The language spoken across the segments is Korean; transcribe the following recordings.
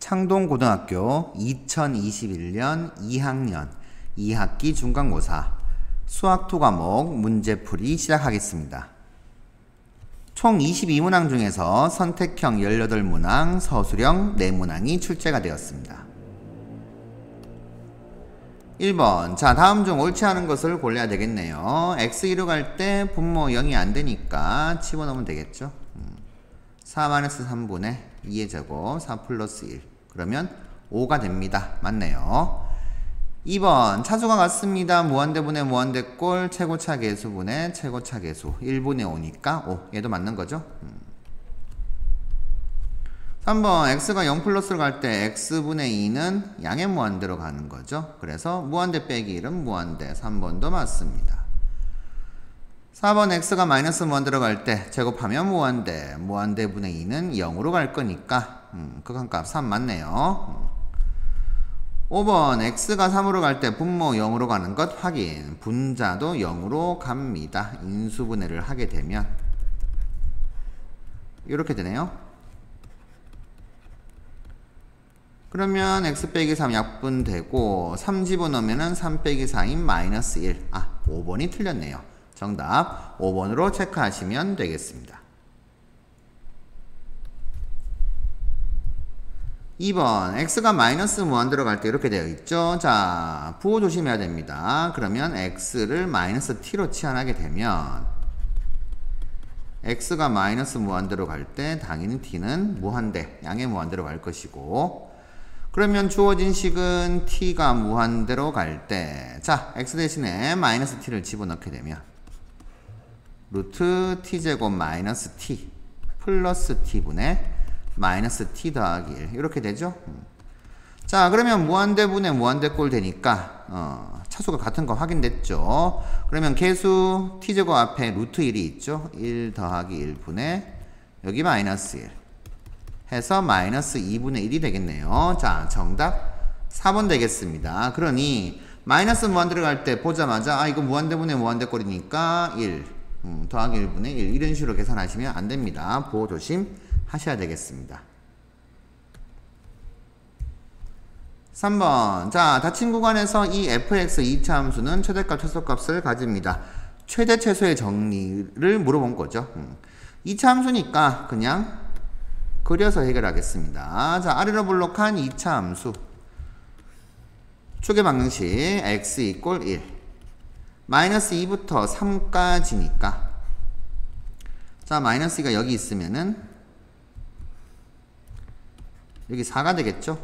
창동고등학교 2021년 2학년 2학기 중간고사 수학 2과목 문제풀이 시작하겠습니다. 총 22문항 중에서 선택형 18문항, 서술형 4문항이 출제가 되었습니다. 1번, 자 다음 중 옳지 않은 것을 골라야 되겠네요. x2로 갈 때 분모 0이 안되니까 집어넣으면 되겠죠. 4-3분의 2의 제곱 4 플러스 1 그러면 5가 됩니다. 맞네요. 2번 차수가 같습니다. 무한대분의 무한대꼴 최고차 계수분의 최고차 계수 1분의 5니까 5 얘도 맞는 거죠. 3번 x가 0 플러스로 갈 때 x분의 2는 양의 무한대로 가는 거죠. 그래서 무한대 빼기 1은 무한대 3번도 맞습니다. 4번 x가 마이너스 무한대로 갈 때 제곱하면 무한대 무한대분의 2는 0으로 갈 거니까 극한값 3 맞네요. 5번 x가 3으로 갈 때 분모 0으로 가는 것 확인. 분자도 0으로 갑니다. 인수분해를 하게 되면 이렇게 되네요. 그러면 x 빼기 3 약분되고 3 집어넣으면 3 빼기 4인 마이너스 1. 5번이 틀렸네요. 정답 5번으로 체크하시면 되겠습니다. 2번 x가 마이너스 무한대로 갈 때 이렇게 되어 있죠. 자 부호 조심해야 됩니다. 그러면 x를 마이너스 t로 치환하게 되면 x가 마이너스 무한대로 갈 때 당연히 t는 무한대 양의 무한대로 갈 것이고, 그러면 주어진 식은 t가 무한대로 갈 때 자 x 대신에 마이너스 t를 집어넣게 되면 루트 t제곱 마이너스 t 플러스 t분의 마이너스 t 더하기 1 이렇게 되죠. 자 그러면 무한대분의 무한대꼴 되니까 차수가 같은 거 확인됐죠. 그러면 계수 t제곱 앞에 루트 1이 있죠. 1 더하기 1분의 여기 마이너스 1 해서 마이너스 2분의 1이 되겠네요. 자 정답 4번 되겠습니다. 그러니 마이너스 무한대로 갈 때 보자마자 이거 무한대분의 무한대꼴이니까 1 더하기 1분의 1 이런 식으로 계산하시면 안됩니다. 보호 조심 하셔야 되겠습니다. 3번, 자 닫힌 구간에서 이 fx 2차 함수는 최대값 최소값을 가집니다. 최대 최소의 정리를 물어본 거죠. 2차 함수니까 그냥 그려서 해결하겠습니다. 자 아래로 블록한 2차 함수 추계 방정식 x 이꼴 1 마이너스 2부터 3까지니까 자 마이너스 2가 여기 있으면은 여기 4가 되겠죠.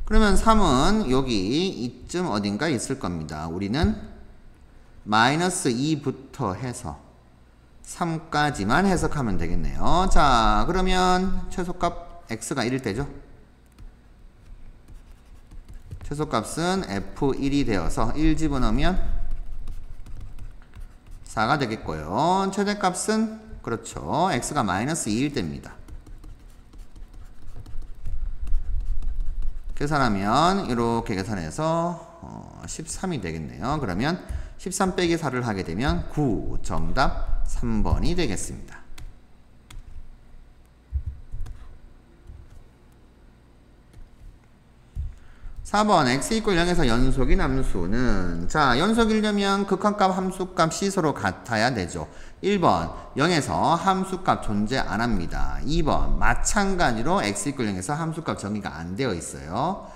그러면 3은 여기 이쯤 어딘가 있을 겁니다. 우리는 마이너스 2부터 해서 3까지만 해석하면 되겠네요. 자 그러면 최소값 x가 1일 때죠. 최소값은 f1이 되어서 1 집어넣으면 4가 되겠고요. 최대값은 그렇죠. x가 마이너스 2일 때입니다. 계산하면 이렇게 계산해서 13이 되겠네요. 그러면 13 빼기 4를 하게 되면 9 정답 3번이 되겠습니다. 4번 x 이꼴 0에서 연속인 함수는 자 연속이려면 극한값 함수값 시서로 같아야 되죠. 1번 0에서 함수값 존재 안합니다. 2번 마찬가지로 x 이꼴 0에서 함수값 정의가 안 되어 있어요.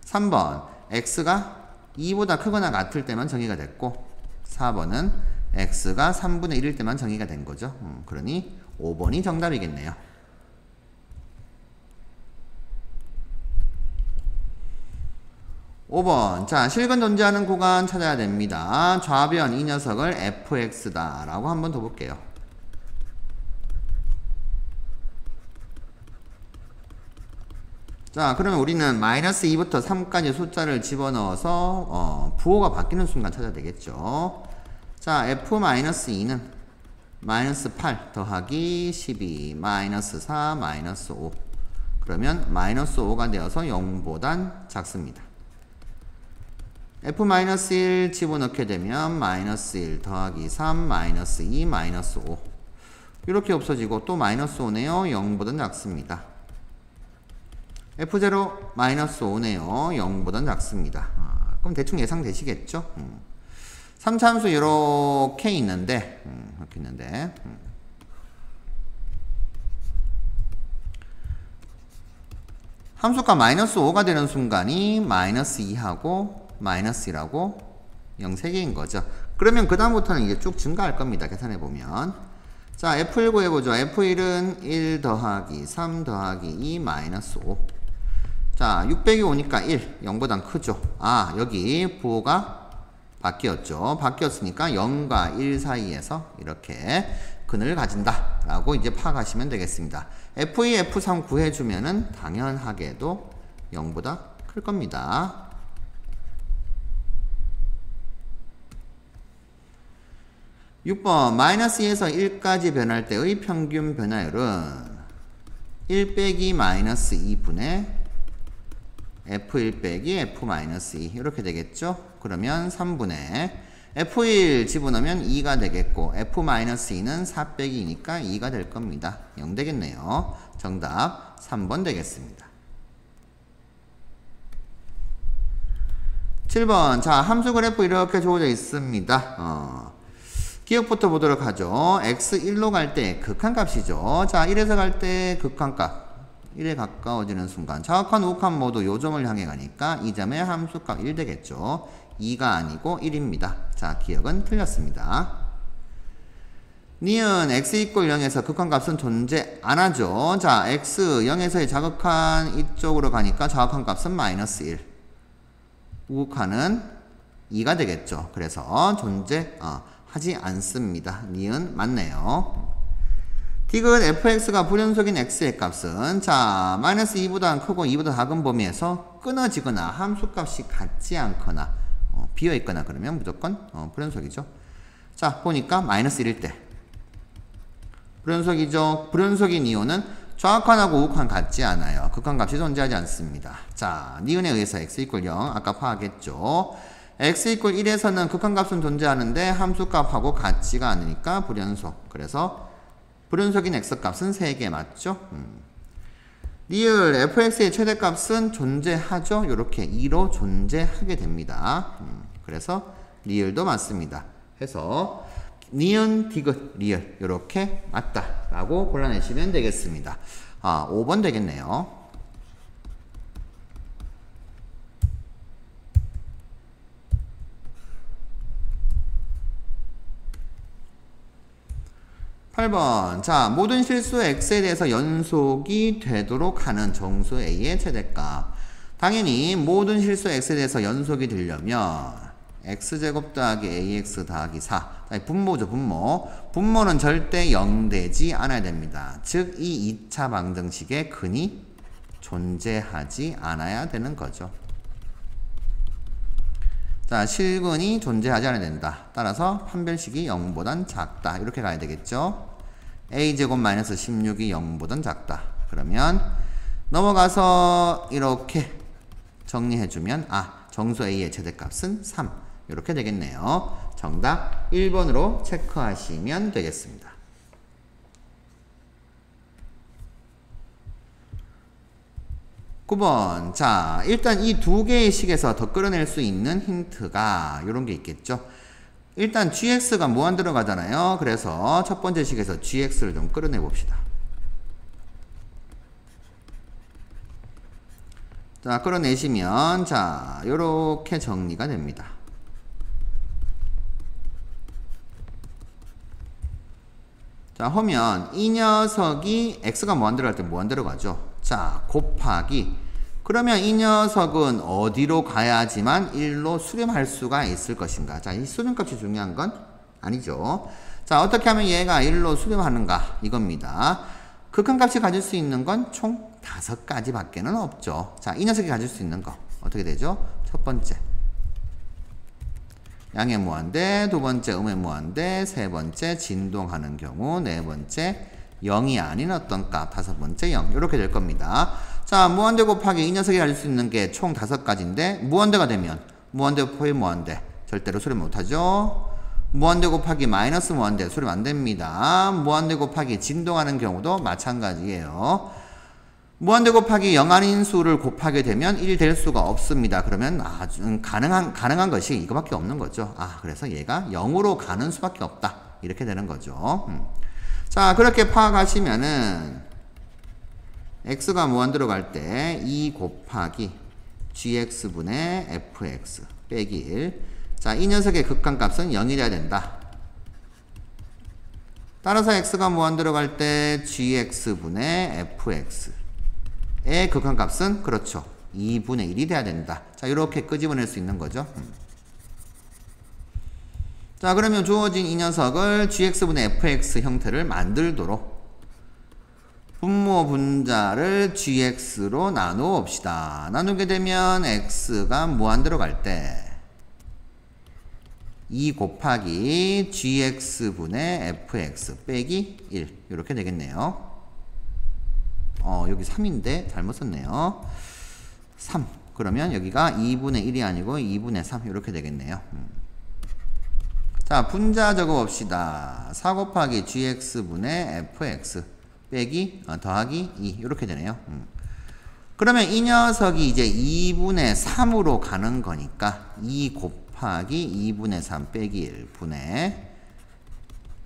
3번 x가 2보다 크거나 같을 때만 정의가 됐고 4번은 x가 3분의 1일 때만 정의가 된 거죠. 그러니 5번이 정답이겠네요. 5번 자 실근 존재하는 구간 찾아야 됩니다. 좌변 이 녀석을 fx다 라고 한번 더 볼게요. 자 그러면 우리는 마이너스 2부터 3까지 숫자를 집어넣어서 부호가 바뀌는 순간 찾아야 되겠죠. 자 f-2는 마이너스 8 더하기 12 마이너스 4 마이너스 5 그러면 마이너스 5가 되어서 0보단 작습니다. f-1 집어넣게 되면 마이너스 1 더하기 3 마이너스 2 마이너스 5 이렇게 없어지고 또 마이너스 5네요. 0보다 작습니다. F0 마이너스 5네요. 0보단 작습니다. 그럼 대충 예상되시겠죠? 3차함수 이렇게 있는데, 함수가 마이너스 5가 되는 순간이 마이너스 2하고 마이너스 1하고 0 3개인 거죠. 그러면 그 다음부터는 이제 쭉 증가할 겁니다. 계산해 보면. 자, F1 구해보죠. F1은 1 더하기 3 더하기 2 마이너스 5. 자, 600이 오니까 1, 0보단 크죠. 아, 여기 부호가 바뀌었죠. 바뀌었으니까 0과 1 사이에서 이렇게 근을 가진다 라고 이제 파악하시면 되겠습니다. F2, F3 구해주면은 당연하게도 0보다 클 겁니다. 6번 마이너스 2에서 1까지 변할 때의 평균 변화율은 1 빼기 마이너스 2분의 F1 빼기 F 마이너스 2 이렇게 되겠죠. 그러면 3분의 F1 집어넣으면 2가 되겠고 F 마이너스 2는 4 빼기 2니까 2가 될 겁니다. 0 되겠네요. 정답 3번 되겠습니다. 7번 자 함수 그래프 이렇게 주어져 있습니다. 기억부터 보도록 하죠. x1로 갈 때 극한값이죠. 자 1에서 갈 때 극한값 1에 가까워지는 순간 정확한 우극한 모두 요 점을 향해 가니까 이 점의 함수값 1 되겠죠. 2가 아니고 1입니다. 자 기억은 틀렸습니다. 니은 x 이꼴 0에서 극한값은 존재 안하죠. 자 x 0에서의 자극한 이쪽으로 가니까 자극한 값은 마이너스 1 우극한은 2가 되겠죠. 그래서 존재 하지 않습니다. 니은 맞네요. 디귿 fx가 불연속인 x의 값은 자 마이너스 2보다 크고 2보다 작은 범위에서 끊어지거나 함수값이 같지 않거나 비어있거나 그러면 무조건 불연속이죠. 자 보니까 마이너스 1일 때 불연속이죠. 불연속인 이유는 좌극한하고 우극한 같지 않아요. 극한값이 존재하지 않습니다. 자 니은에 의해서 x 이꼴 0 아까 파악했죠. x 이꼴 1에서는 극한값은 존재하는데 함수값하고 같지가 않으니까 불연속. 그래서 불연속인 x값은 3개 맞죠? 리을 fx의 최대값은 존재하죠? 이렇게 2로 존재하게 됩니다. 그래서 리을도 맞습니다. 해서 니은, 디귿, 리을 이렇게 맞다라고 골라내시면 되겠습니다. 5번 되겠네요. 8번 자 모든 실수 x에 대해서 연속이 되도록 하는 정수 a의 최대값. 당연히 모든 실수 x에 대해서 연속이 되려면 x제곱 더하기 ax 더하기 4 분모죠. 분모는 절대 0 되지 않아야 됩니다. 즉 이 2차 방정식의 근이 존재하지 않아야 되는 거죠. 자 실근이 존재하지 않아야 된다. 따라서 판별식이 0보단 작다. 이렇게 가야 되겠죠. a제곱 마이너스 16이 0보단 작다. 그러면 넘어가서 이렇게 정리해주면 정수 a의 최대값은 3 이렇게 되겠네요. 정답 1번으로 체크하시면 되겠습니다. 9번 자 일단 이 두 개의 식에서 더 끌어낼 수 있는 힌트가 이런 게 있겠죠. 일단 gx가 무한 들어가잖아요. 그래서 첫 번째 식에서 gx를 좀 끌어내 봅시다. 자 끌어내시면 자 요렇게 정리가 됩니다. 자 하면 이 녀석이 x가 무한 들어갈 때 무한 들어가죠. 자 곱하기 그러면 이 녀석은 어디로 가야지만 1로 수렴할 수가 있을 것인가. 자 이 수렴값이 중요한 건 아니죠. 자 어떻게 하면 얘가 1로 수렴하는가 이겁니다. 극한값이 가질 수 있는 건 총 5가지 밖에는 없죠. 자 이 녀석이 가질 수 있는 거 어떻게 되죠? 첫 번째 양의 무한대, 두 번째 음의 무한대, 세 번째 진동하는 경우, 네 번째 0이 아닌 어떤 값, 다섯 번째 0 이렇게 될 겁니다. 자 무한대 곱하기 이 녀석이 가질 수 있는 게 총 5가지인데 무한대가 되면 무한대 곱하기 무한대 절대로 수렴 못하죠. 무한대 곱하기 마이너스 무한대 수렴 안됩니다. 무한대 곱하기 진동하는 경우도 마찬가지예요. 무한대 곱하기 0 아닌 수를 곱하게 되면 1 될 수가 없습니다. 그러면 아주 가능한 것이 이거밖에 없는 거죠. 그래서 얘가 0으로 가는 수밖에 없다. 이렇게 되는 거죠. 자, 그렇게 파악하시면은 x가 무한대로 갈 때 2 곱하기 gx분의 fx 빼기 1. 자, 이 녀석의 극한값은 0이 돼야 된다. 따라서 x가 무한대로 갈 때 gx분의 fx의 극한값은 그렇죠. 2분의 1이 돼야 된다. 자, 이렇게 끄집어낼 수 있는 거죠. 자, 그러면 주어진 이 녀석을 gx분의 fx 형태를 만들도록 분모 분자를 gx로 나누어 봅시다. 나누게 되면 x가 무한대로 갈 때 2 곱하기 gx분의 fx 빼기 1 이렇게 되겠네요. 여기 3인데 잘못 썼네요. 3. 그러면 여기가 2분의 1이 아니고 2분의 3 이렇게 되겠네요. 자, 분자 적어봅시다. 4 곱하기 gx분의 fx 빼기 더하기 2 이렇게 되네요. 그러면 이 녀석이 이제 2분의 3으로 가는 거니까 2 곱하기 2분의 3 빼기 1 분의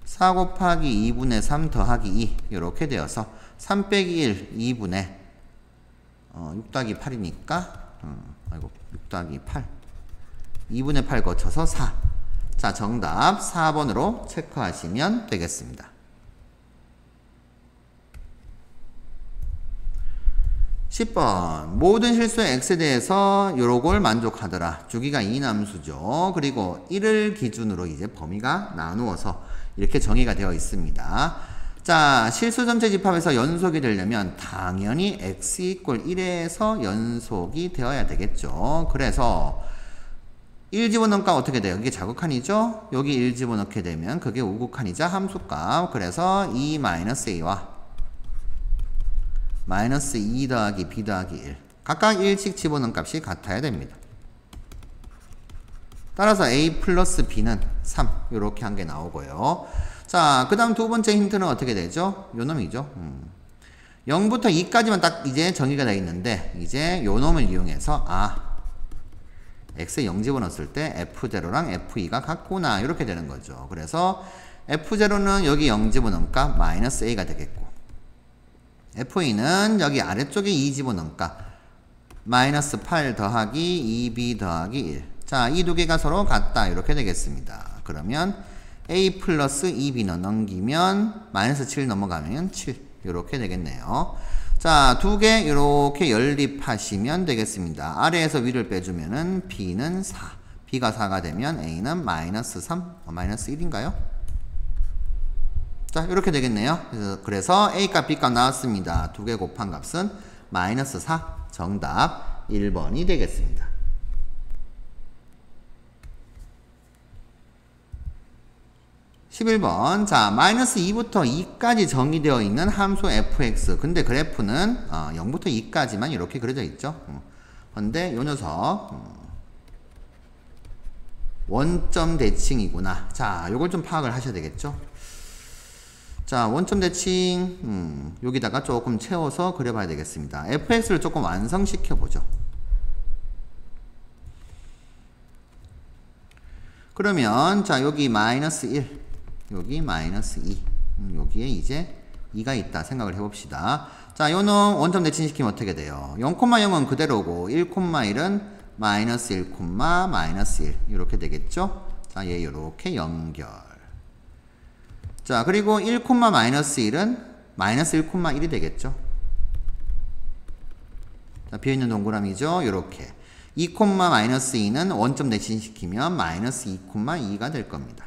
4 곱하기 2분의 3 더하기 2 이렇게 되어서 3 빼기 1 2분의 6 더하기 8이니까 6 더하기 8 2분의 8 거쳐서 4. 자, 정답 4번으로 체크하시면 되겠습니다. 10번 모든 실수의 x에 대해서 요걸 만족하더라. 주기가 2남수죠. 그리고 1을 기준으로 이제 범위가 나누어서 이렇게 정의가 되어 있습니다. 자, 실수 전체 집합에서 연속이 되려면 당연히 x 이퀄 1에서 연속이 되어야 되겠죠. 그래서 1 집어넣으니까 어떻게 돼요? 이게 자극한이죠? 여기 1 집어넣게 되면 그게 우극한이자 함수값. 그래서 2-a와 마이너스 2 더하기 b 더하기 1 각각 1씩 집어넣은 값이 같아야 됩니다. 따라서 a 플러스 b는 3 이렇게 한 게 나오고요. 자, 그 다음 두 번째 힌트는 어떻게 되죠? 요 놈이죠. 0부터 2까지만 딱 이제 정의가 되어 있는데 이제 요 놈을 이용해서 x에 0 집어넣었을 때 f0랑 f2가 같구나 이렇게 되는 거죠. 그래서 f0는 여기 0 집어넣으니까 마이너스 a가 되겠고 f2는 여기 아래쪽에 2 집어넣으니까 마이너스 8 더하기 2b 더하기 1. 자, 이 두 개가 서로 같다 이렇게 되겠습니다. 그러면 a 플러스 2b는 넘기면 마이너스 7 넘어가면 7 이렇게 되겠네요. 자, 두 개 이렇게 연립하시면 되겠습니다. 아래에서 위를 빼주면은 b는 4 b가 4가 되면 a는 마이너스 3 마이너스 1인가요? 자, 이렇게 되겠네요. 그래서 A값, B값 나왔습니다. 두 개 곱한 값은 마이너스 4. 정답 1번이 되겠습니다. 11번. 자, 마이너스 2부터 2까지 정의되어 있는 함수 fx. 근데 그래프는 0부터 2까지만 이렇게 그려져 있죠. 근데 요 녀석 원점 대칭이구나. 자, 요걸 좀 파악을 하셔야 되겠죠. 자, 원점 대칭 여기다가 조금 채워서 그려봐야 되겠습니다. fx를 조금 완성시켜 보죠. 그러면 자, 여기 마이너스 1 여기 마이너스 2 여기에 이제 2가 있다 생각을 해봅시다. 자, 요는 원점 대칭시키면 어떻게 돼요? 0,0은 그대로고 1,1은 마이너스 1, 마이너스 1 이렇게 되겠죠. 자, 얘 이렇게 연결. 자, 그리고 1, 마이너스 1은 마이너스 1,1이 되겠죠. 자, 비어있는 동그라미죠. 요렇게 2, 마이너스 2는 원점 대칭시키면 마이너스 2,2가 될 겁니다.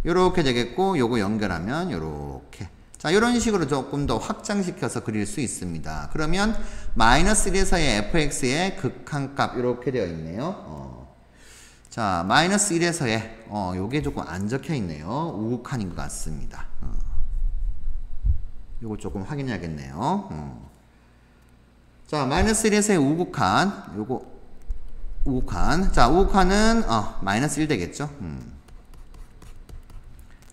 요렇게 되겠고 요거 연결하면 요렇게. 자, 요런 식으로 조금 더 확장시켜서 그릴 수 있습니다. 그러면 마이너스 1에서의 fx의 극한값 요렇게 되어 있네요. 자, 마이너스 1에서의 요게 조금 안 적혀 있네요. 우극한인 것 같습니다. 요거 조금 확인해야겠네요. 자, 마이너스 1에서의 우극한 요거 우극한. 자, 우극한은 마이너스 1 되겠죠.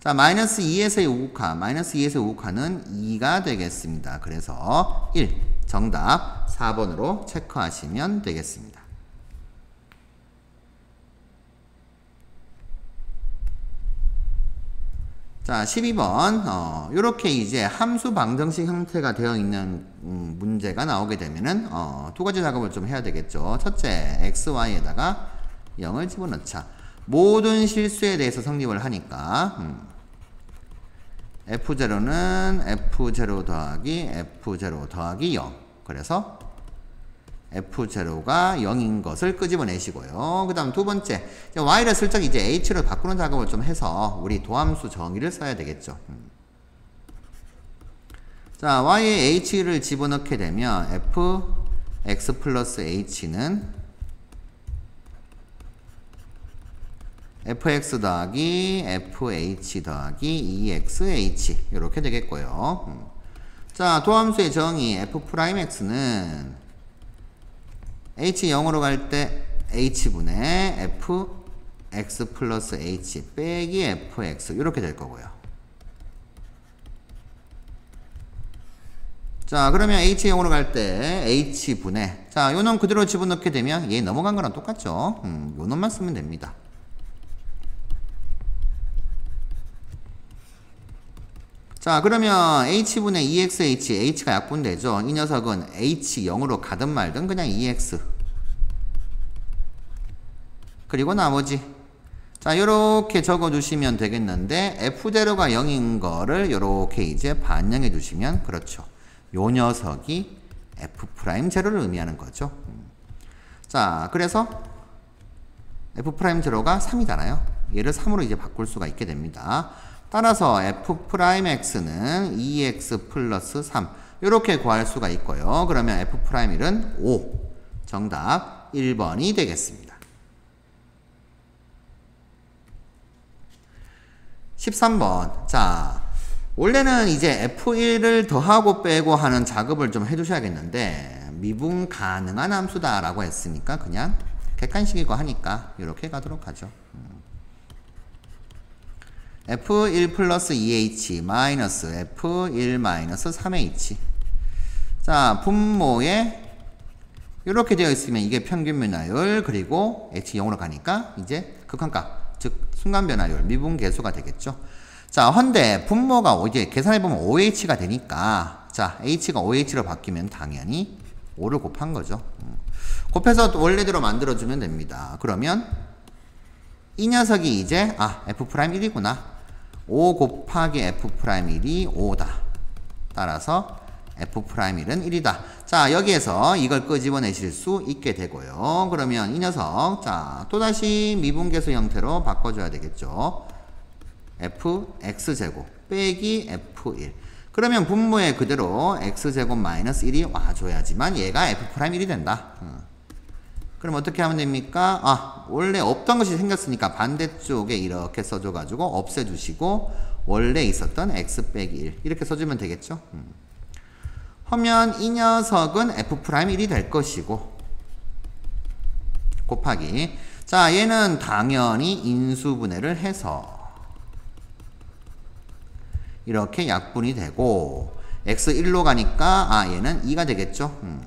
자, 마이너스 2에서의 우극화, 마이너스 2에서의 우극화는 2가 되겠습니다. 그래서 1, 정답 4번으로 체크하시면 되겠습니다. 자, 12번. 요렇게 이제 함수 방정식 형태가 되어 있는 문제가 나오게 되면은 두 가지 작업을 좀 해야 되겠죠. 첫째, x, y에다가 0을 집어넣자. 모든 실수에 대해서 성립을 하니까 F0는 F0 더하기 F0 더하기 0. 그래서 F0가 0인 것을 끄집어내시고요. 그 다음 두 번째, Y를 슬쩍 이제 H로 바꾸는 작업을 좀 해서 우리 도함수 정의를 써야 되겠죠. 자, Y에 H를 집어넣게 되면 Fx 플러스 H는 Fx 더하기 Fh 더하기 2xh 이렇게 되겠고요. 자, 도함수의 정의 F'X는 h 0으로 갈 때 h분의 fx 플러스 h 빼기 fx 이렇게 될 거고요. 자, 그러면 h 0으로 갈 때 h분의, 자, 요 놈 그대로 집어넣게 되면 얘 넘어간 거랑 똑같죠. 요 놈만 쓰면 됩니다. 자, 그러면 h분의 2xh, h가 약분되죠. 이 녀석은 h 0으로 가든 말든 그냥 2x. 그리고 나머지. 자, 요렇게 적어주시면 되겠는데 f대로가 0인 거를 요렇게 이제 반영해 주시면, 그렇죠. 요 녀석이 f'0를 의미하는 거죠. 자, 그래서 f'0가 3이잖아요. 얘를 3으로 이제 바꿀 수가 있게 됩니다. 따라서 f'x는 2x 플러스 3 이렇게 구할 수가 있고요. 그러면 f'일은 5. 정답 1번이 되겠습니다. 13번. 자, 원래는 이제 f1을 더하고 빼고 하는 작업을 좀 해주셔야겠는데 미분 가능한 함수다라고 했으니까 그냥 객관식이고 하니까 이렇게 가도록 하죠. F1 플러스 2H 마이너스 F1 마이너스 3H. 자, 분모에 이렇게 되어 있으면 이게 평균 변화율, 그리고 H 0으로 가니까 이제 극한값, 즉 순간 변화율, 미분 계수가 되겠죠. 자, 헌데 분모가 이제 계산해보면 OH가 되니까, 자, H가 OH로 바뀌면 당연히 5를 곱한 거죠. 곱해서 원래대로 만들어주면 됩니다. 그러면 이 녀석이 이제 F'1이구나. 5 곱하기 F'1이 5다. 따라서 F'1은 1이다. 자, 여기에서 이걸 끄집어내실 수 있게 되고요. 그러면 이 녀석, 자, 또다시 미분계수 형태로 바꿔줘야 되겠죠. fx제곱 빼기 f1. 그러면 분모에 그대로 x제곱 마이너스 1이 와줘야지만 얘가 F'1이 된다. 그럼 어떻게 하면 됩니까? 원래 없던 것이 생겼으니까 반대쪽에 이렇게 써줘가지고 없애주시고 원래 있었던 x 빼기 1 이렇게 써주면 되겠죠. 하면 이 녀석은 F'1이 될 것이고 곱하기, 자, 얘는 당연히 인수분해를 해서 이렇게 약분이 되고 x1로 가니까 얘는 2가 되겠죠.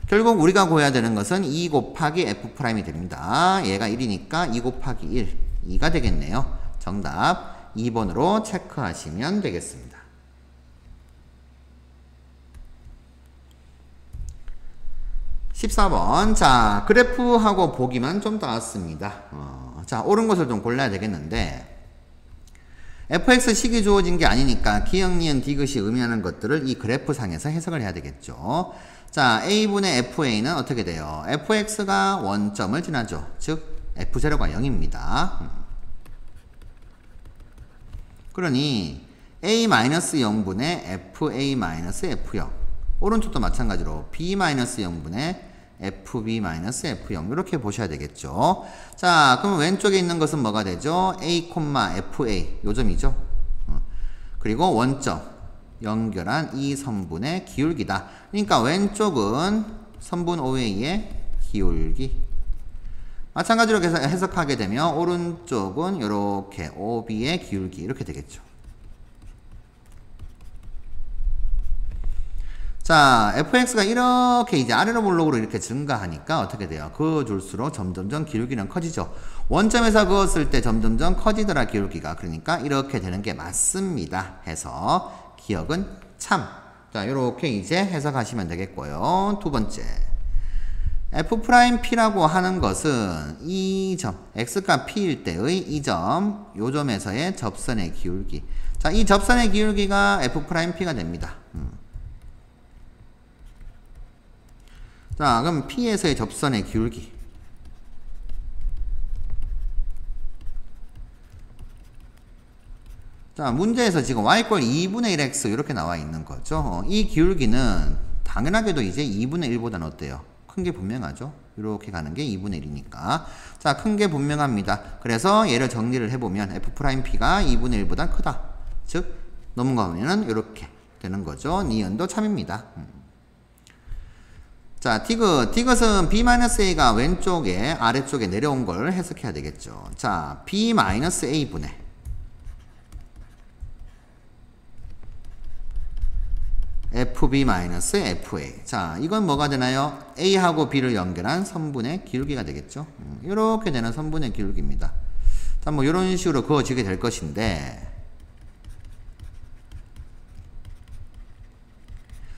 결국 우리가 구해야 되는 것은 2 곱하기 F'이 됩니다. 얘가 1이니까 2 곱하기 1, 2가 되겠네요. 정답 2번으로 체크하시면 되겠습니다. 14번. 자, 그래프하고 보기만 좀 나왔습니다. 자, 옳은 것을 좀 골라야 되겠는데 fx 식이 주어진 게 아니니까 기역, 니은, 디귿이 의미하는 것들을 이 그래프상에서 해석을 해야 되겠죠. 자, a분의 fa는 어떻게 돼요? fx가 원점을 지나죠. 즉 f0가 0입니다. 그러니 a-0분의 fa-f0, 오른쪽도 마찬가지로 b-0분의 fb-f0 이렇게 보셔야 되겠죠. 자, 그럼 왼쪽에 있는 것은 뭐가 되죠? a, fa 요 점이죠. 그리고 원점 연결한 이 선분의 기울기다. 그러니까 왼쪽은 선분 OA의 기울기 마찬가지로 해석하게 되면 오른쪽은 이렇게 OB의 기울기 이렇게 되겠죠. 자, fx가 이렇게 이제 아래로 볼록으로 이렇게 증가하니까 어떻게 돼요? 그어줄수록 점점점 기울기는 커지죠. 원점에서 그었을 때 점점점 커지더라 기울기가. 그러니까 이렇게 되는 게 맞습니다. 해서 기억은 참. 자, 이렇게 이제 해석하시면 되겠고요. 두 번째. F'P라고 하는 것은 이 점, x가 p일 때의 이 점, 요 점에서의 접선의 기울기. 자, 이 접선의 기울기가 F'P가 됩니다. 자, 그럼 P에서의 접선의 기울기. 자, 문제에서 지금 y 꼴 2분의 1x 이렇게 나와 있는 거죠. 이 기울기는 당연하게도 이제 2분의 1보다는 어때요? 큰 게 분명하죠? 이렇게 가는 게 2분의 1이니까. 자, 큰 게 분명합니다. 그래서 얘를 정리를 해보면 F'P가 2분의 1보다 크다. 즉, 넘어가면은 이렇게 되는 거죠. 니은도 참입니다. 자, 디귿은 b-a가 왼쪽에 아래쪽에 내려온 걸 해석해야 되겠죠. 자, b-a분의 fb-fa. 자, 이건 뭐가 되나요? a하고 b를 연결한 선분의 기울기가 되겠죠. 이렇게 되는 선분의 기울기입니다. 자, 뭐 이런 식으로 그어지게 될 것인데,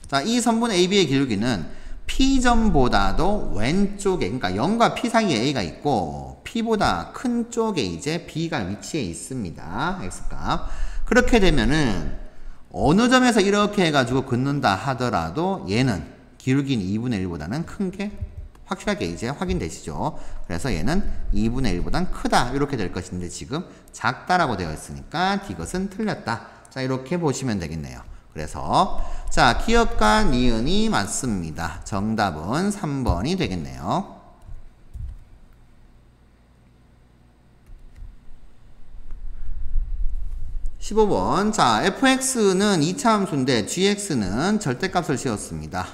자, 이 선분 AB의 기울기는 P점보다도 왼쪽에, 그러니까 0과 P 사이에 A가 있고 P보다 큰 쪽에 이제 B가 위치해 있습니다. X값. 그렇게 되면은 어느 점에서 이렇게 해가지고 긋는다 하더라도 얘는 기울기는 2분의 1보다는 큰 게 확실하게 이제 확인되시죠. 그래서 얘는 2분의 1보단 크다 이렇게 될 것인데 지금 작다라고 되어 있으니까 디귿은 틀렸다. 자, 이렇게 보시면 되겠네요. 그래서 자, 기역과 니은이 맞습니다. 정답은 3번이 되겠네요. 15번. 자, fx는 2차 함수인데 gx는 절대값을 씌웠습니다.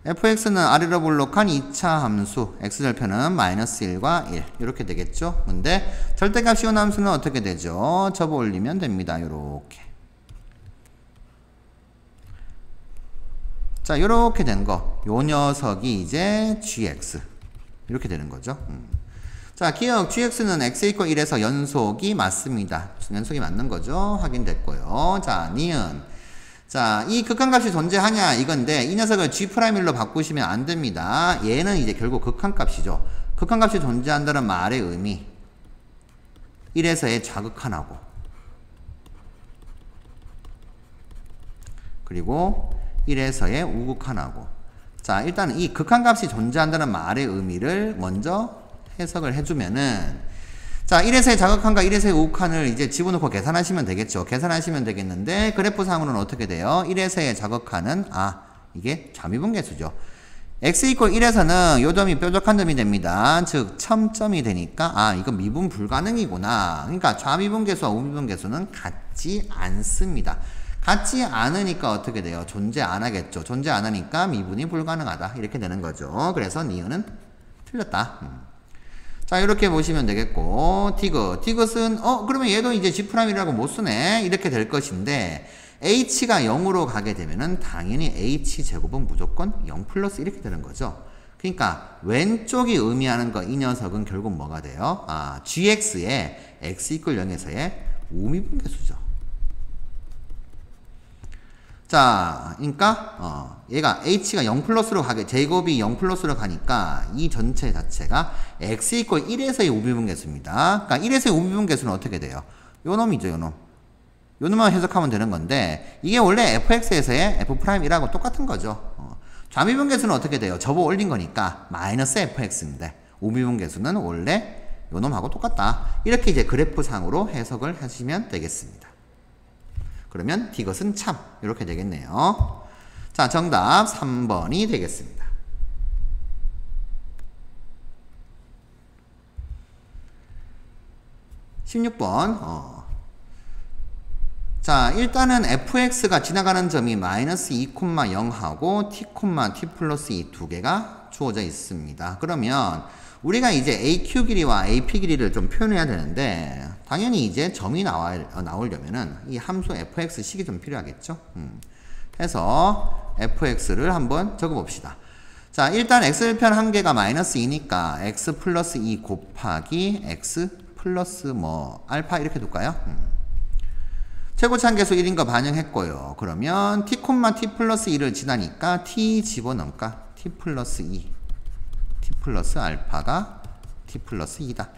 fx는 아래로 볼록한 2차 함수, x절편은 마이너스 1과 1 이렇게 되겠죠. 근데 절대값 씌운 함수는 어떻게 되죠? 접어 올리면 됩니다. 요렇게. 자, 요렇게 된 거. 요 녀석이 이제 gx 이렇게 되는 거죠. 자, 기억 gx는 x = 1에서 연속이 맞습니다. 연속이 맞는 거죠. 확인됐고요. 자, 니은. 자, 이 극한값이 존재하냐 이건데 이 녀석을 G'1로 바꾸시면 안 됩니다. 얘는 이제 결국 극한값이죠. 극한값이 존재한다는 말의 의미 1에서의 좌극한하고 그리고 1에서의 우극한하고. 자, 일단 이 극한값이 존재한다는 말의 의미를 먼저 해석을 해주면은 자, 1에서의 좌극한과 1에서의 우극한을 이제 집어넣고 계산하시면 되겠죠. 계산하시면 되겠는데 그래프상으로는 어떻게 돼요? 1에서의 좌극한은 이게 좌미분계수죠. x = 1에서는 요 점이 뾰족한 점이 됩니다. 즉 첨점이 되니까 이건 미분 불가능이구나. 그러니까 좌미분계수와 우미분계수는 같지 않습니다. 같지 않으니까 어떻게 돼요? 존재 안 하겠죠. 존재 안 하니까 미분이 불가능하다. 이렇게 되는 거죠. 그래서 니은은 틀렸다. 자, 이렇게 보시면 되겠고, 디귿은, 그러면 얘도 이제 G'이라고 못 쓰네. 이렇게 될 것인데, H가 0으로 가게 되면은 당연히 H제곱은 무조건 0 플러스 이렇게 되는 거죠. 그러니까, 왼쪽이 의미하는 거, 이 녀석은 결국 뭐가 돼요? GX의 X = 0에서의 우미분계수죠. 자, 그러니까 얘가 h가 0 플러스로 가게, 제곱이 0 플러스로 가니까 이 전체 자체가 x = 1에서의 우미분계수입니다. 그러니까 1에서의 우미분계수는 어떻게 돼요? 요 놈이죠, 요 놈. 요 놈만 해석하면 되는 건데 이게 원래 fx에서의 f'이라고 똑같은 거죠. 좌미분계수는 어떻게 돼요? 접어 올린 거니까 마이너스 fx인데 우미분계수는 원래 요 놈하고 똑같다. 이렇게 이제 그래프상으로 해석을 하시면 되겠습니다. 그러면 디귿은 참 이렇게 되겠네요. 자, 정답 3번이 되겠습니다. 16번 자, 일단은 fx가 지나가는 점이 마이너스 2,0하고 t, t 플러스 2 두 개가 주어져 있습니다. 그러면 우리가 이제 aq 길이와 ap 길이를 좀 표현해야 되는데 당연히 이제 점이 나오려면은 이 함수 fx 식이 좀 필요하겠죠. 해서 fx를 한번 적어봅시다. 자, 일단 x편 한 개가 마이너스 2니까 x 플러스 2 곱하기 x 플러스 뭐 알파 이렇게 둘까요? 최고차항계수 1인 거 반영했고요. 그러면 t, t 플러스 2를 지나니까 t 집어넣을까? t 플러스 2 t 플러스 알파가 t 플러스 2다.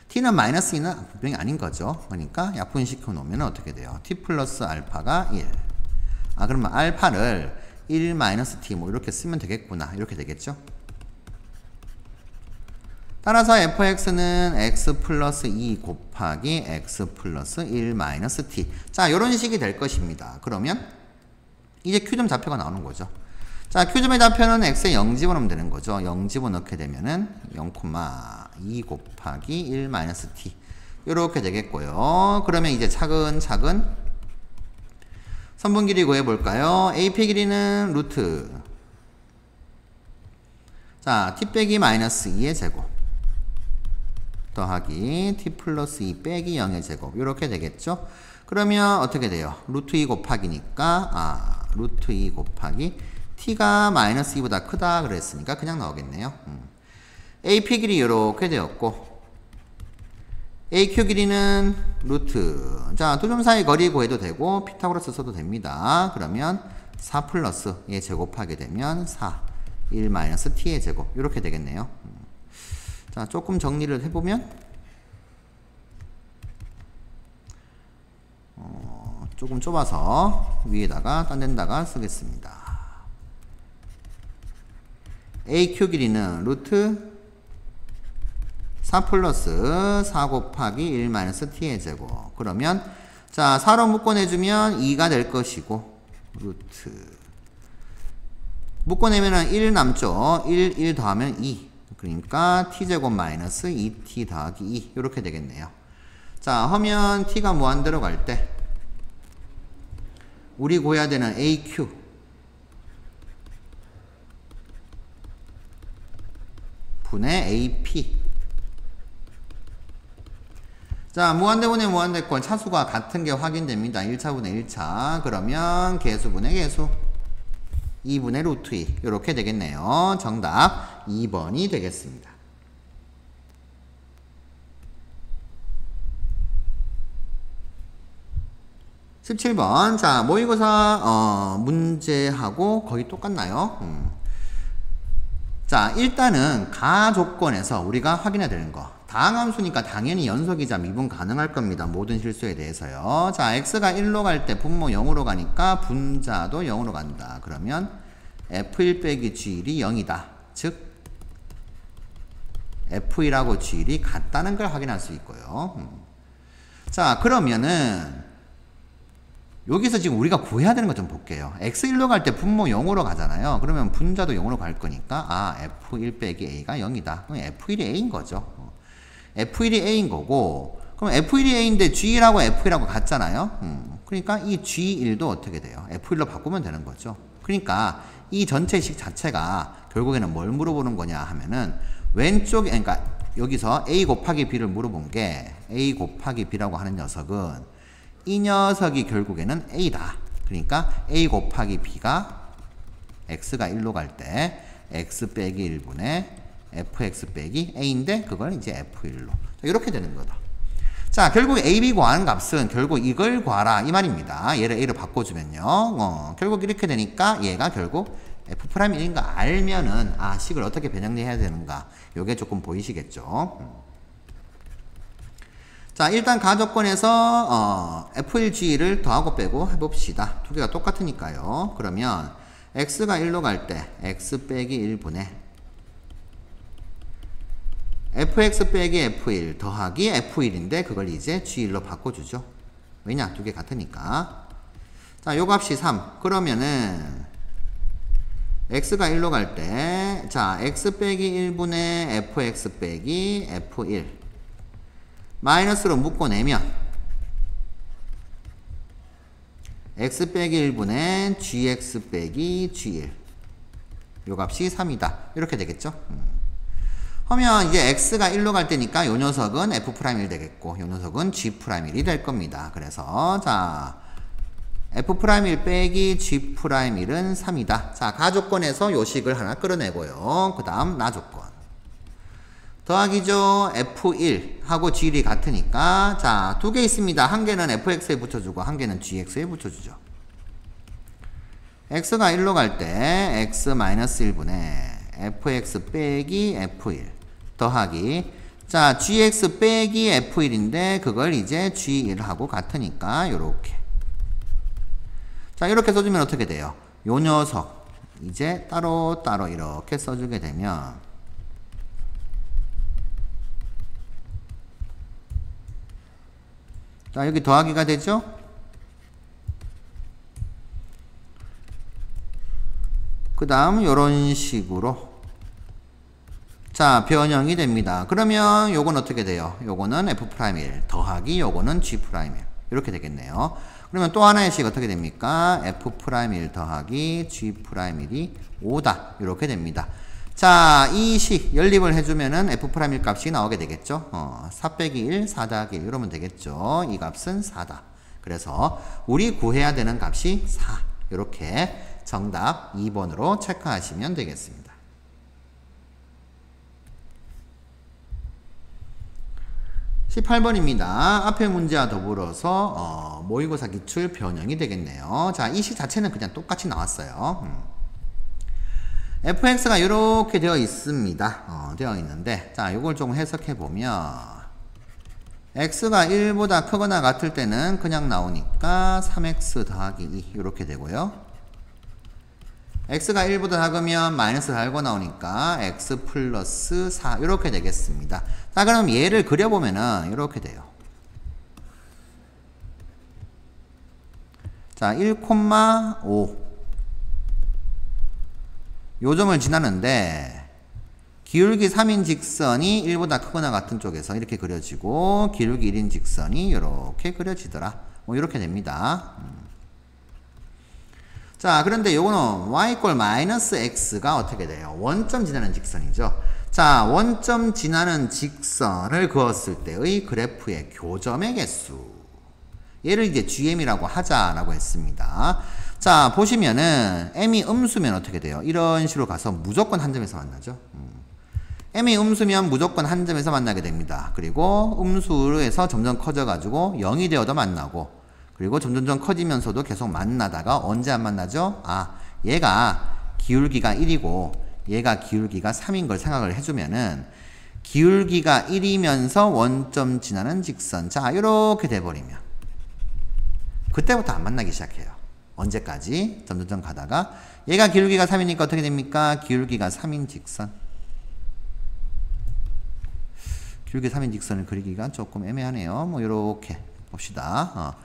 t는 마이너스 2는 분명히 아닌 거죠. 그러니까 약분시켜 놓으면 어떻게 돼요? t 플러스 알파가 1. 아, 그러면 알파를 1 마이너스 t 뭐 이렇게 쓰면 되겠구나. 이렇게 되겠죠. 따라서 fx는 x 플러스 2 곱하기 x 플러스 1 마이너스 t. 자, 요런 식이 될 것입니다. 그러면 이제 q점 좌표가 나오는 거죠. 자, q점의 좌표는 x에 0 집어넣으면 되는 거죠. 0 집어넣게 되면은 0,2 곱하기 1 마이너스 t. 요렇게 되겠고요. 그러면 이제 차근차근 선분 길이 구해볼까요? AP 길이는 루트. 자, t 빼기 마이너스 2의 제곱. 더하기 t 플러스 2 빼기 0의 제곱 이렇게 되겠죠. 그러면 어떻게 돼요? 루트 2 곱하기니까 루트 2 곱하기 t가 마이너스 2보다 크다 그랬으니까 그냥 나오겠네요. AP 길이 이렇게 되었고 AQ 길이는 루트. 자, 두 점 사이 거리 구해도 되고 피타고라스 써도 됩니다. 그러면 4 플러스 얘 제곱하게 되면 4 1 마이너스 t의 제곱 이렇게 되겠네요. 자, 조금 정리를 해보면 조금 좁아서 위에다가 딴 데다가 쓰겠습니다. AQ 길이는 루트 4 플러스 4 곱하기 1 마이너스 t의 제곱. 그러면 자, 4로 묶어내주면 2가 될 것이고 루트 묶어내면은 1 남죠. 1 더하면 2. 그러니까 t제곱 마이너스 2t 더하기 2 이렇게 되겠네요. 자, 하면 t가 무한대로 갈 때 우리 구해야 되는 AQ 분의 AP. 자, 무한대분의 무한대꼴 차수가 같은 게 확인됩니다. 1차분의 1차. 그러면 개수분의 개수 2분의 루트 2 이렇게 되겠네요. 정답 2번이 되겠습니다. 17번. 자, 모의고사 문제하고 거의 똑같나요? 자, 일단은 가조건에서 우리가 확인해야 되는 거. 다항함수니까 당연히 연속이자 미분 가능할 겁니다. 모든 실수에 대해서요. 자, x가 1로 갈 때 분모 0으로 가니까 분자도 0으로 간다. 그러면 f1 빼기 g1이 0이다. 즉 f1하고 g1이 같다는 걸 확인할 수 있고요. 자, 그러면은 여기서 지금 우리가 구해야 되는 거 좀 볼게요. x1로 갈 때 분모 0으로 가잖아요. 그러면 분자도 0으로 갈 거니까 f1 빼기 a가 0이다. 그럼 f1이 a인 거죠. f1이 a인 거고, 그럼 f1이 a인데 g1하고 f1하고 같잖아요. 그러니까 이 g1도 어떻게 돼요? f1로 바꾸면 되는 거죠. 그러니까 이 전체식 자체가 결국에는 뭘 물어보는 거냐 하면은 왼쪽에, 그러니까 여기서 a 곱하기 b를 물어본 게 a 곱하기 b라고 하는 녀석은 이 녀석이 결국에는 a다. 그러니까 a 곱하기 b가 x가 1로 갈 때 x 빼기 1분의 fx 빼기 a인데 그걸 이제 f1로. 이렇게 되는 거다. 자, 결국 a, b 구하는 값은 결국 이걸 구하라 이 말입니다. 얘를 a로 바꿔주면요. 결국 이렇게 되니까 얘가 결국 f'1인 거 알면은 식을 어떻게 변형해야 되는가. 요게 조금 보이시겠죠. 자, 일단 가조건에서 f1g를 더하고 빼고 해봅시다. 두 개가 똑같으니까요. 그러면 x가 1로 갈 때 x 빼기 1분의 fx 빼기 f1 더하기 f1인데 그걸 이제 g1로 바꿔주죠. 왜냐? 두 개 같으니까. 자, 요 값이 3. 그러면은 x가 1로 갈 때 자, x 빼기 1분의 fx 빼기 f1 마이너스로 묶어내면 x 빼기 1분의 gx 빼기 g1 요 값이 3이다. 이렇게 되겠죠. 하면 이제 x가 1로 갈 때니까 요 녀석은 f'1 되겠고 요 녀석은 g'1이 될 겁니다. 그래서 자 f'1 빼기 g'1은 3이다. 자 가조건에서 요 식을 하나 끌어내고요. 그 다음 나조건 더하기죠. f1하고 g1이 같으니까 자 두 개 있습니다. 한 개는 fx에 붙여주고 한 개는 gx에 붙여주죠. x가 1로 갈 때 x-1분의 fx 빼기 f1 더하기 자 gx 빼기 f1인데 그걸 이제 g1하고 같으니까 요렇게 자 이렇게 써주면 어떻게 돼요? 요 녀석 이제 따로따로 이렇게 써주게 되면 자 여기 더하기가 되죠? 그 다음 요런 식으로 자 변형이 됩니다. 그러면 요건 어떻게 돼요? 요거는 f'1 더하기 요거는 g'1 이렇게 되겠네요. 그러면 또 하나의 식 어떻게 됩니까? f'1 더하기 g'1이 5다 이렇게 됩니다. 자 이 식 연립을 해주면은 f'1 값이 나오게 되겠죠. 4 빼기 1 4 더하기 1 이러면 되겠죠. 이 값은 4다. 그래서 우리 구해야 되는 값이 4 이렇게 정답 2번으로 체크하시면 되겠습니다. 18번입니다. 앞의 문제와 더불어서 모의고사 기출 변형이 되겠네요. 자, 이 식 자체는 그냥 똑같이 나왔어요. fx가 이렇게 되어 있습니다. 되어 있는데 자, 이걸 좀 해석해 보면 x가 1보다 크거나 같을 때는 그냥 나오니까 3x 더하기 2 이렇게 되고요. x가 1보다 작으면 마이너스 달고 나오니까 x 플러스 4 이렇게 되겠습니다. 자 그럼 얘를 그려보면은 이렇게 돼요. 자 1,5 요점을 지나는데 기울기 3인 직선이 1보다 크거나 같은 쪽에서 이렇게 그려지고 기울기 1인 직선이 이렇게 그려지더라. 뭐 이렇게 됩니다. 자 그런데 요거는 y=-x가 어떻게 돼요? 원점 지나는 직선이죠. 자 원점 지나는 직선을 그었을 때의 그래프의 교점의 개수 얘를 이제 gm이라고 하자라고 했습니다. 자 보시면은 m이 음수면 어떻게 돼요? 이런 식으로 가서 무조건 한 점에서 만나죠. m이 음수면 무조건 한 점에서 만나게 됩니다. 그리고 음수에서 점점 커져 가지고 0이 되어도 만나고 그리고 점점점 커지면서도 계속 만나다가 언제 안 만나죠? 아, 얘가 기울기가 1이고 얘가 기울기가 3인 걸 생각을 해주면은 기울기가 1이면서 원점 지나는 직선. 자, 이렇게 돼버리면 그때부터 안 만나기 시작해요. 언제까지? 점점점 가다가 얘가 기울기가 3이니까 어떻게 됩니까? 기울기가 3인 직선. 기울기 3인 직선을 그리기가 조금 애매하네요. 뭐 이렇게 봅시다.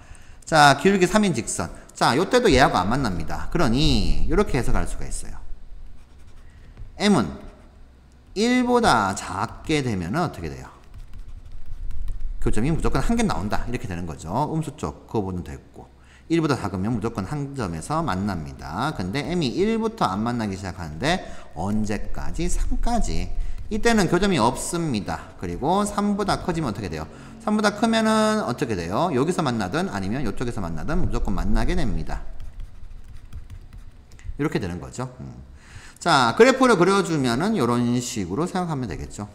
자, 기울기 3인 직선. 자, 요때도 얘하고 안 만납니다. 그러니 이렇게 해석할 수가 있어요. m은 1보다 작게 되면 어떻게 돼요? 교점이 무조건 한 개 나온다. 이렇게 되는 거죠. 음수 쪽 그거 보면 됐고 1보다 작으면 무조건 한 점에서 만납니다. 근데 m이 1부터 안 만나기 시작하는데 언제까지? 3까지. 이때는 교점이 없습니다. 그리고 3보다 커지면 어떻게 돼요? 3보다 크면은 어떻게 돼요? 여기서 만나든 아니면 이쪽에서 만나든 무조건 만나게 됩니다. 이렇게 되는 거죠. 자, 그래프를 그려주면은 이런 식으로 생각하면 되겠죠.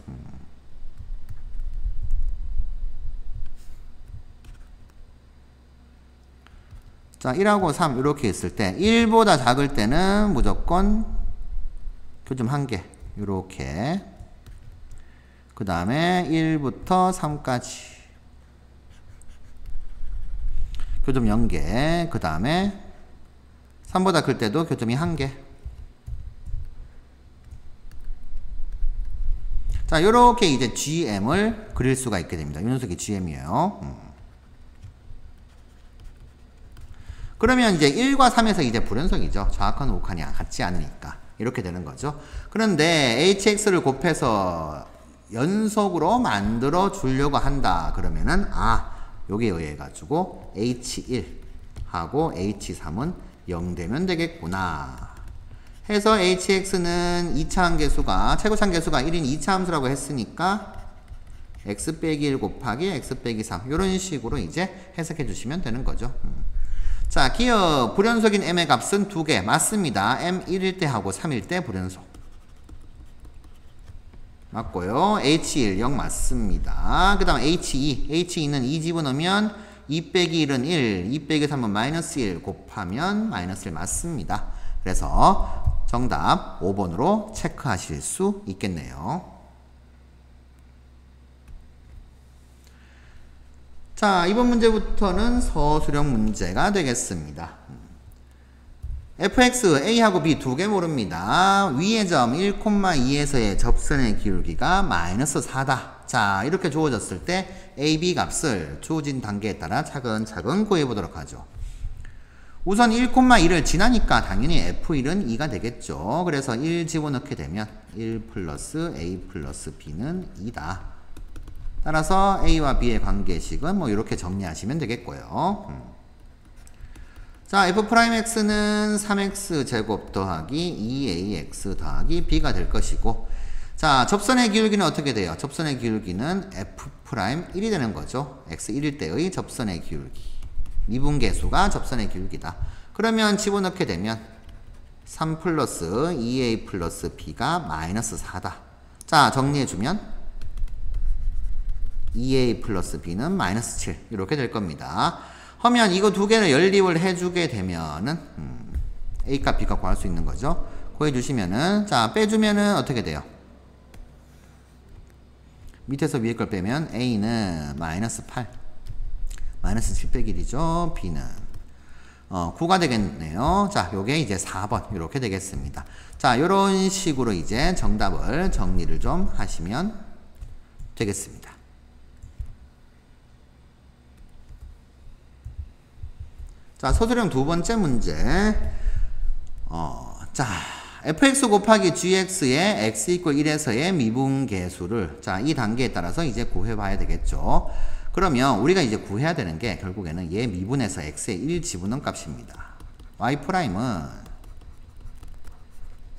자, 1하고 3 이렇게 있을 때 1보다 작을 때는 무조건 교점 1개 이렇게 그 다음에 1부터 3까지 교점 0개 그 다음에 3보다 클 때도 교점이 1개. 자 요렇게 이제 GM을 그릴 수가 있게 됩니다. 이 녀석이 GM이에요. 그러면 이제 1과 3에서 이제 불연속이죠. 정확한 오칸이 같지 않으니까 이렇게 되는 거죠. 그런데 hx를 곱해서 연속으로 만들어 주려고 한다 그러면은 여기에 의해 가지고 h1 하고 h3은 0 되면 되겠구나. 해서 hx는 2차 함계수가 최고차 함계수가 1인 2차 함수라고 했으니까 x 빼기 1 곱하기 x 빼기 3 이런 식으로 이제 해석해 주시면 되는 거죠. 자, 기억 불연속인 m의 값은 2개 맞습니다. m 1일 때 하고 3일 때 불연속 맞고요. h1 0 맞습니다. 그 다음 h2는 2 집어넣으면 2 빼기 1은 1, 2 빼기 3은 마이너스 1 곱하면 마이너스 1 맞습니다. 그래서 정답 5번으로 체크하실 수 있겠네요. 자, 이번 문제부터는 서술형 문제가 되겠습니다. fx, a하고 b 두 개 모릅니다. 위의 점 1,2에서의 접선의 기울기가 마이너스 4다. 자, 이렇게 주어졌을 때 a, b 값을 주어진 단계에 따라 차근차근 구해보도록 하죠. 우선 1,2를 지나니까 당연히 f1은 2가 되겠죠. 그래서 1 집어넣게 되면 1 플러스 a 플러스 b는 2다. 따라서 a와 b의 관계식은 뭐 이렇게 정리하시면 되겠고요. 자, f'x는 3x 제곱 더하기 2ax 더하기 b가 될 것이고, 자, 접선의 기울기는 어떻게 돼요? 접선의 기울기는 f'1이 되는 거죠. x 1일 때의 접선의 기울기. 미분계수가 접선의 기울기다. 그러면 집어넣게 되면 3 플러스 2a 플러스 b가 마이너스 4다. 자, 정리해주면 2a 플러스 b는 마이너스 7 이렇게 될 겁니다. 하면 이거 두 개를 연립을 해주게 되면은 a값 b값 구할 수 있는 거죠. 구해주시면은 자 빼주면은 어떻게 돼요? 밑에서 위에 걸 빼면 a는 마이너스 8 마이너스 7 빼기 1이죠. b는 9가 되겠네요. 자, 요게 이제 4번 이렇게 되겠습니다. 자, 요런 식으로 이제 정답을 정리를 좀 하시면 되겠습니다. 자, 서술형 두 번째 문제. 자, fx 곱하기 gx의 x = 1에서의 미분계수를 자, 이 단계에 따라서 이제 구해봐야 되겠죠. 그러면 우리가 이제 구해야 되는 게 결국에는 얘 미분에서 x에 1 집어넣은 값입니다. y'은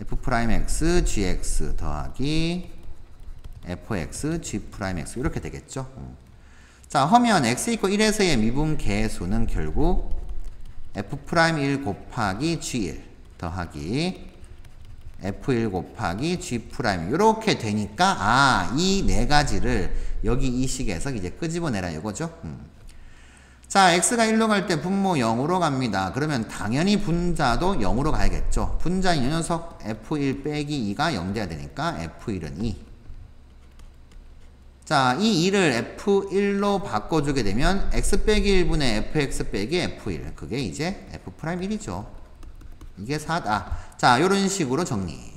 f'x gx 더하기 fx g'x 이렇게 되겠죠. 자, 하면 x = 1에서의 미분계수는 결국 f'1 곱하기 g1 더하기 f1 곱하기 g' 이렇게 되니까 이 네 가지를 여기 이 식에서 이제 끄집어내라 이거죠. 자, x가 1로 갈 때 분모 0으로 갑니다. 그러면 당연히 분자도 0으로 가야겠죠. 분자인 이 녀석 f1 빼기 2가 0 돼야 되니까 f1은 2. 자, 이 2를 f1로 바꿔주게 되면 x 빼기 1분의 fx 빼기 f1 그게 이제 f'1이죠. 이게 4다. 자, 요런 식으로 정리.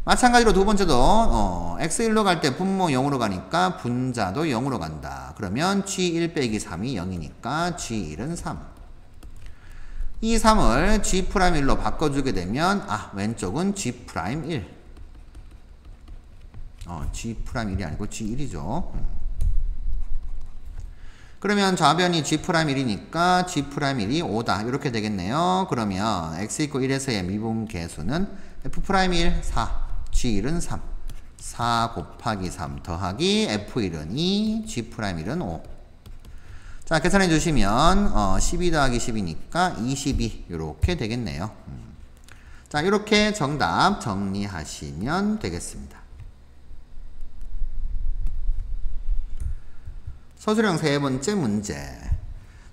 마찬가지로 두 번째도 x1로 갈 때 분모 0으로 가니까 분자도 0으로 간다. 그러면 g1 빼기 3이 0이니까 g1은 3. 이 3을 g'1로 바꿔주게 되면 왼쪽은 g'1. g'1이 아니고 g1이죠. 그러면 좌변이 g'1이니까 g'1이 5다. 이렇게 되겠네요. 그러면 x = 1에서의 미분계수는 f'1 4, g1은 3. 4 곱하기 3 더하기 f1은 2, g'1은 5. 자, 계산해 주시면 12 더하기 10이니까 22 이렇게 되겠네요. 자, 이렇게 정답 정리하시면 되겠습니다. 서술형 세 번째 문제.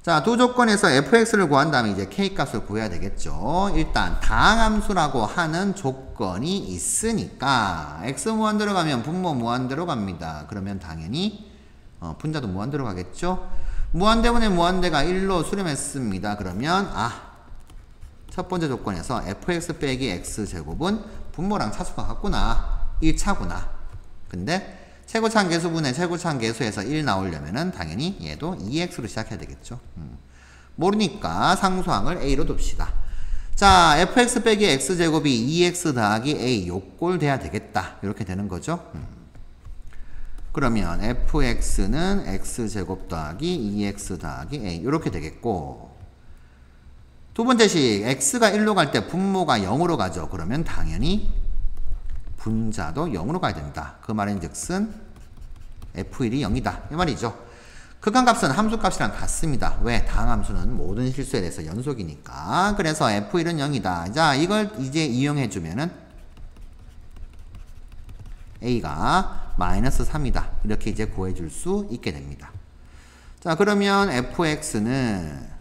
자, 두 조건에서 fx를 구한 다음에 이제 k값을 구해야 되겠죠. 일단 다항함수라고 하는 조건이 있으니까 x 무한대로 가면 분모 무한대로 갑니다. 그러면 당연히 분자도 무한대로 가겠죠. 무한대분의 무한대가 1로 수렴했습니다. 그러면 첫 번째 조건에서 fx 빼기 x제곱은 분모랑 차수가 같구나. 1차구나. 근데 최고차 함계수분의 최고차 함계수에서 1 나오려면은 당연히 얘도 2x로 시작해야 되겠죠. 모르니까 상수항을 a로 둡시다. 자, fx 빼기 x제곱이 2x 더하기 a 요꼴 돼야 되겠다. 이렇게 되는 거죠. 그러면 fx는 x제곱 더하기 2x 더하기 a 이렇게 되겠고, 두 번째 식 x가 1로 갈 때 분모가 0으로 가죠. 그러면 당연히 분자도 0으로 가야 된다. 그 말인즉슨 f1이 0이다. 이 말이죠. 극한값은 함수값이랑 같습니다. 왜? 다항함수는 모든 실수에 대해서 연속이니까. 그래서 f1은 0이다. 자, 이걸 이제 이용해주면은 a가 마이너스 3이다. 이렇게 이제 구해줄 수 있게 됩니다. 자, 그러면 fx는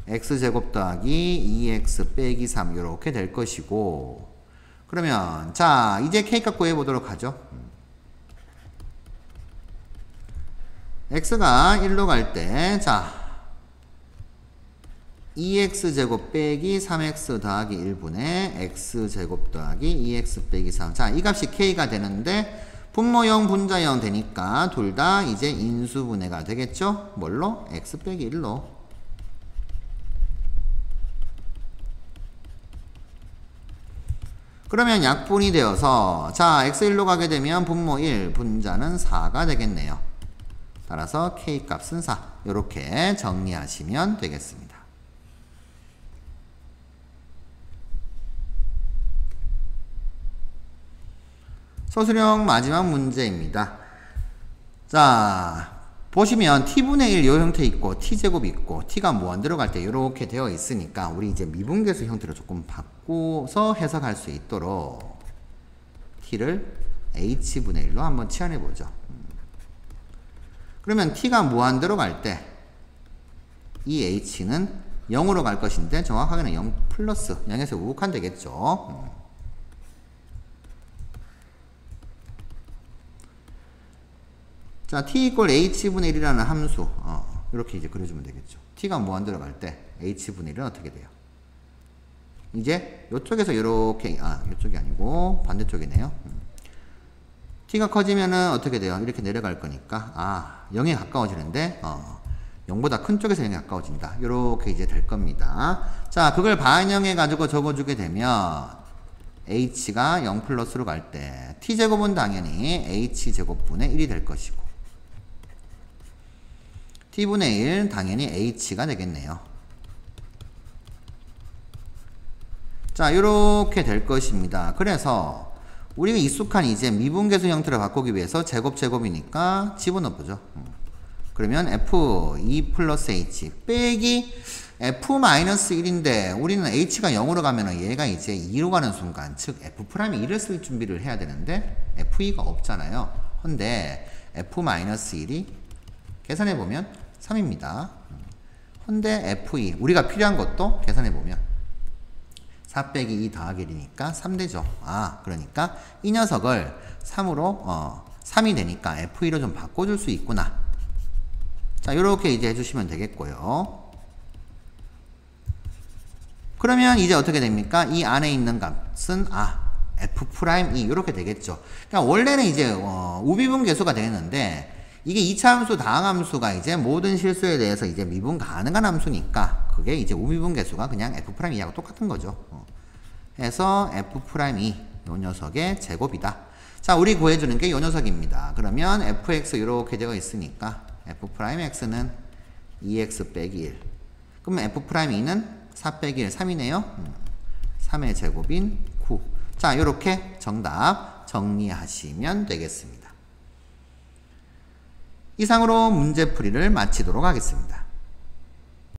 x제곱 더하기 2x 빼기 3 이렇게 될 것이고, 그러면 자 이제 k값 구해보도록 하죠. x가 1로 갈 때 자 2x제곱 빼기 3x 더하기 1분의 x제곱 더하기 2x 빼기 3. 자, 이 값이 k가 되는데 분모 0 분자 0 되니까 둘 다 이제 인수분해가 되겠죠. 뭘로? x 빼기 1로. 그러면 약분이 되어서 자 x1로 가게 되면 분모 1 분자는 4가 되겠네요. 따라서 k값은 4. 이렇게 정리하시면 되겠습니다. 서술형 마지막 문제입니다. 자 보시면 t분의 1 요 형태 있고 t제곱 있고 t가 무한 들어갈 때 이렇게 되어 있으니까 우리 이제 미분계수 형태로 조금 바꿔서 해석할 수 있도록 t를 h분의 1로 한번 치환해 보죠. 그러면 t가 무한 들어갈 때 이 h는 0으로 갈 것인데 정확하게는 0 플러스 0에서 우극한 되겠죠. 자, t 이퀄 h분의 1이라는 함수 이렇게 이제 그려주면 되겠죠. t가 무한 들어갈 때 h분의 1은 어떻게 돼요? 이제 이쪽에서 이렇게 이쪽이 아니고 반대쪽이네요. t가 커지면은 어떻게 돼요? 이렇게 내려갈 거니까 0에 가까워지는데 0보다 큰 쪽에서 0에 가까워진다. 이렇게 이제 될 겁니다. 자, 그걸 반영해 가지고 적어주게 되면 h가 0 플러스로 갈 때 t제곱은 당연히 h제곱분의 1이 될 것이고 t분의 1 당연히 h가 되겠네요. 자, 이렇게 될 것입니다. 그래서 우리가 익숙한 이제 미분계수 형태로 바꾸기 위해서 제곱이니까 집어넣어보죠. 그러면 f2 플러스 h 빼기 f 마이너스 1인데 우리는 h가 0으로 가면은 얘가 이제 2로 가는 순간 즉 f 프라임이 1을 쓸 준비를 해야 되는데 f2가 없잖아요. 근데 f 마이너스 1이 계산해보면 3입니다. 근데 f2 우리가 필요한 것도 계산해보면 4 빼기 2 더하기 1이니까 3 되죠. 그러니까 이 녀석을 3으로 3이 되니까 f2로 좀 바꿔줄 수 있구나. 자, 요렇게 이제 해주시면 되겠고요. 그러면 이제 어떻게 됩니까? 이 안에 있는 값은 f'2 요렇게 되겠죠. 그러니까 원래는 이제 우미분계수가 되겠는데 이게 2차 함수 다항함수가 이제 모든 실수에 대해서 이제 미분 가능한 함수니까 그게 이제 우미분계수가 그냥 f'2하고 똑같은 거죠. 해서 f'2 요 녀석의 제곱이다. 자, 우리 구해주는 게 요 녀석입니다. 그러면 fx 이렇게 되어 있으니까 f'x는 2x 빼기 1. 그러면 f'2는 4 빼기 1, 3이네요. 3의 제곱인 9. 자, 요렇게 정답 정리하시면 되겠습니다. 이상으로 문제풀이를 마치도록 하겠습니다.